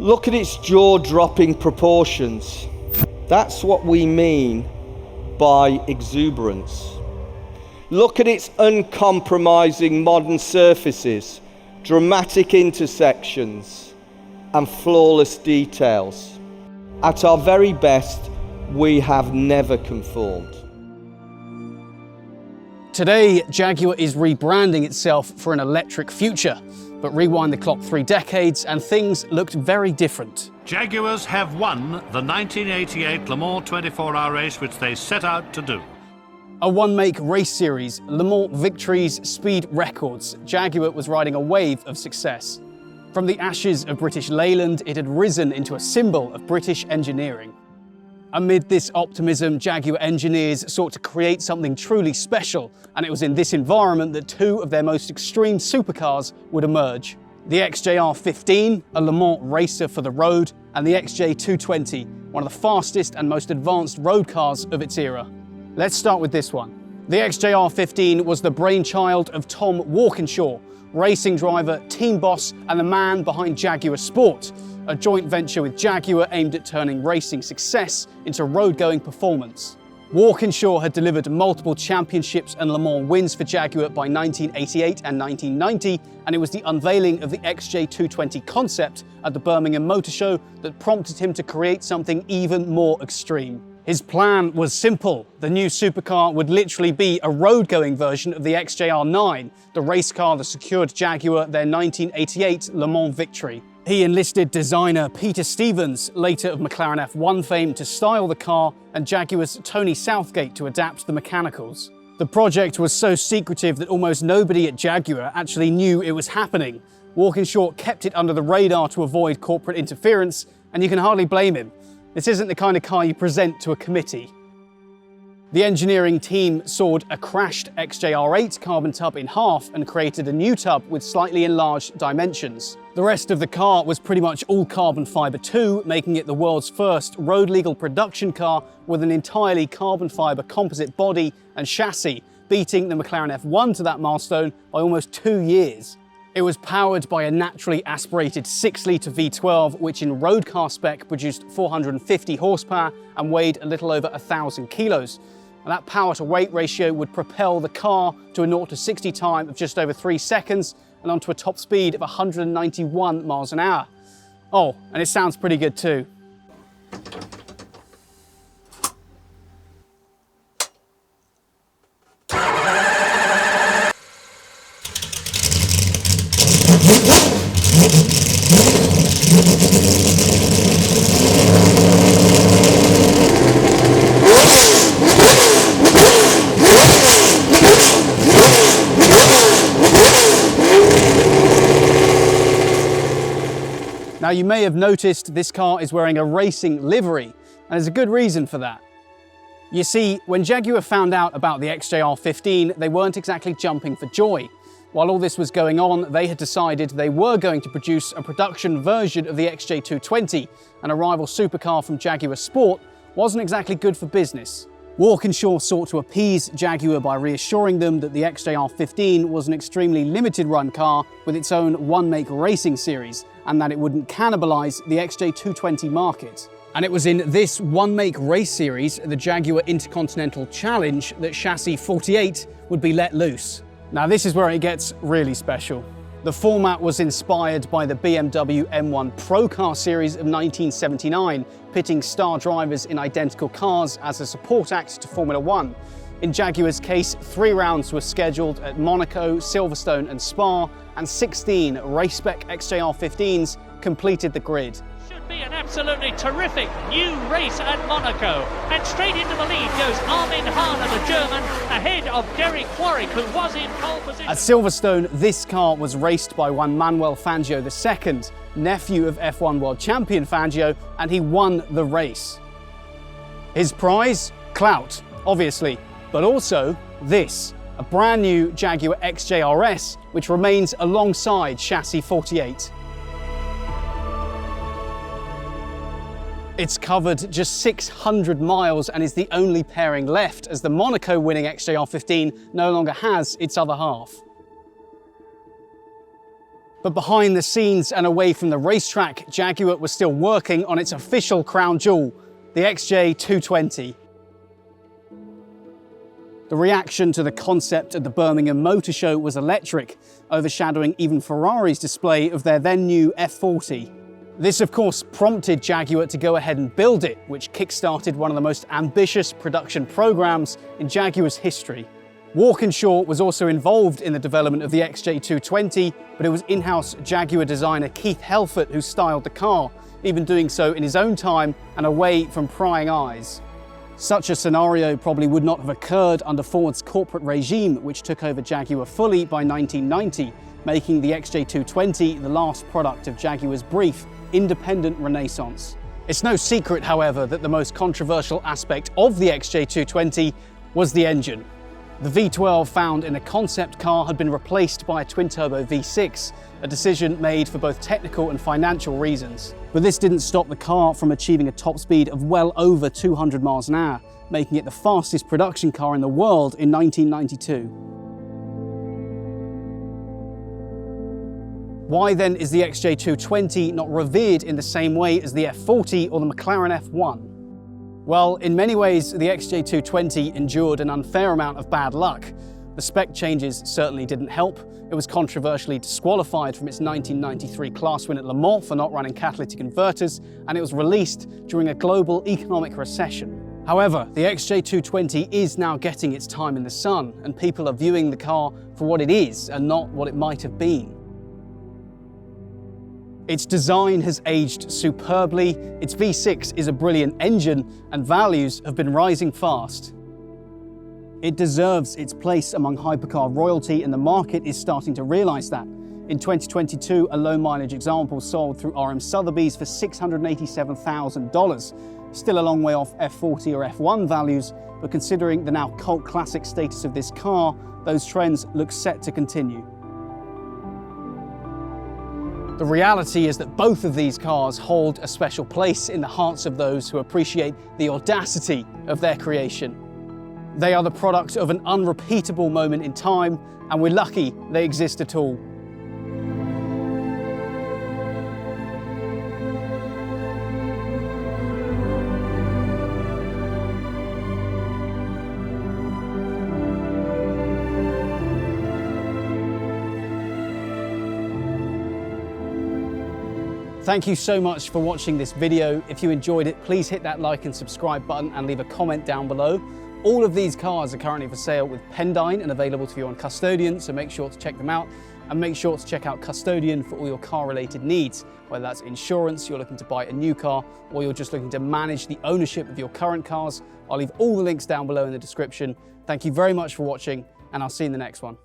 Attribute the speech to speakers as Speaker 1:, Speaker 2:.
Speaker 1: Look at its jaw-dropping proportions. That's what we mean by exuberance. Look at its uncompromising modern surfaces, dramatic intersections, and flawless details. At our very best, we have never conformed.
Speaker 2: Today, Jaguar is rebranding itself for an electric future. But rewind the clock 3 decades and things looked very different.
Speaker 3: Jaguars have won the 1988 Le Mans 24-hour race, which they set out to do.
Speaker 2: A one-make race series, Le Mans victories, speed records. Jaguar was riding a wave of success. From the ashes of British Leyland, it had risen into a symbol of British engineering. Amid this optimism, Jaguar engineers sought to create something truly special, and it was in this environment that 2 of their most extreme supercars would emerge. The XJR-15, a Le Mans racer for the road, and the XJ220, one of the fastest and most advanced road cars of its era. Let's start with this one. The XJR-15 was the brainchild of Tom Walkinshaw, racing driver, team boss, and the man behind JaguarSport, a joint venture with Jaguar aimed at turning racing success into road-going performance. Walkinshaw had delivered multiple championships and Le Mans wins for Jaguar by 1988 and 1990, and it was the unveiling of the XJ220 concept at the Birmingham Motor Show that prompted him to create something even more extreme. His plan was simple. The new supercar would literally be a road-going version of the XJR-9, the race car that secured Jaguar their 1988 Le Mans victory. He enlisted designer Peter Stevens, later of McLaren F1 fame, to style the car, and Jaguar's Tony Southgate to adapt the mechanicals. The project was so secretive that almost nobody at Jaguar actually knew it was happening. Walkinshaw kept it under the radar to avoid corporate interference, and you can hardly blame him. This isn't the kind of car you present to a committee. The engineering team sawed a crashed XJR-8 carbon tub in half and created a new tub with slightly enlarged dimensions. The rest of the car was pretty much all carbon fibre too, making it the world's first road-legal production car with an entirely carbon fibre composite body and chassis, beating the McLaren F1 to that milestone by almost 2 years. It was powered by a naturally aspirated 6-litre V12, which in road car spec produced 450 horsepower and weighed a little over 1,000 kilos. And that power to weight ratio would propel the car to a 0 to 60 time of just over 3 seconds and onto a top speed of 191 miles an hour. Oh, and it sounds pretty good too. Now, you may have noticed this car is wearing a racing livery, and there's a good reason for that. You see, when Jaguar found out about the XJR-15, they weren't exactly jumping for joy. While all this was going on, they had decided they were going to produce a production version of the XJ220, and a rival supercar from JaguarSport wasn't exactly good for business. Walkinshaw sought to appease Jaguar by reassuring them that the XJR-15 was an extremely limited run car with its own one-make racing series, and that it wouldn't cannibalise the XJ220 market. And it was in this one-make race series, the Jaguar Intercontinental Challenge, that chassis 48 would be let loose. Now this is where it gets really special. The format was inspired by the BMW M1 Pro Car series of 1979, pitting star drivers in identical cars as a support act to Formula One. In Jaguar's case, 3 rounds were scheduled at Monaco, Silverstone and Spa, and 16 race-spec XJR-15s completed the grid.
Speaker 4: Should be an absolutely terrific new race at Monaco. And straight into the lead goes Armin Hahn, the German, ahead of Derek Warwick, who was in pole position.
Speaker 2: At Silverstone, this car was raced by one Manuel Fangio II, nephew of F1 world champion Fangio, and he won the race. His prize? Clout, obviously, but also this, a brand new Jaguar XJR-S, which remains alongside chassis 48. It's covered just 600 miles and is the only pairing left, as the Monaco winning XJR-15 no longer has its other half. But behind the scenes and away from the racetrack, Jaguar was still working on its official crown jewel, the XJ220. The reaction to the concept at the Birmingham Motor Show was electric, overshadowing even Ferrari's display of their then new F40. This of course prompted Jaguar to go ahead and build it, which kick-started one of the most ambitious production programs in Jaguar's history. Walkinshaw was also involved in the development of the XJ220, but it was in-house Jaguar designer Keith Helfert who styled the car, even doing so in his own time and away from prying eyes. Such a scenario probably would not have occurred under Ford's corporate regime, which took over Jaguar fully by 1990, making the XJ220 the last product of Jaguar's brief, independent renaissance. It's no secret, however, that the most controversial aspect of the XJ220 was the engine. The V12 found in a concept car had been replaced by a twin-turbo V6, a decision made for both technical and financial reasons. But this didn't stop the car from achieving a top speed of well over 200 miles an hour, making it the fastest production car in the world in 1992. Why then is the XJ220 not revered in the same way as the F40 or the McLaren F1? Well, in many ways, the XJ220 endured an unfair amount of bad luck. The spec changes certainly didn't help. It was controversially disqualified from its 1993 class win at Le Mans for not running catalytic converters, and it was released during a global economic recession. However, the XJ220 is now getting its time in the sun, and people are viewing the car for what it is and not what it might have been. Its design has aged superbly, its V6 is a brilliant engine, and values have been rising fast. It deserves its place among hypercar royalty, and the market is starting to realise that. In 2022, a low mileage example sold through RM Sotheby's for $687,000. Still a long way off F40 or F1 values, but considering the now cult classic status of this car, those trends look set to continue. The reality is that both of these cars hold a special place in the hearts of those who appreciate the audacity of their creation. They are the product of an unrepeatable moment in time, and we're lucky they exist at all. Thank you so much for watching this video. If you enjoyed it, please hit that like and subscribe button and leave a comment down below. All of these cars are currently for sale with Pendine and available to you on Custodian, so make sure to check them out. And make sure to check out Custodian for all your car-related needs, whether that's insurance, you're looking to buy a new car, or you're just looking to manage the ownership of your current cars. I'll leave all the links down below in the description. Thank you very much for watching, and I'll see you in the next one.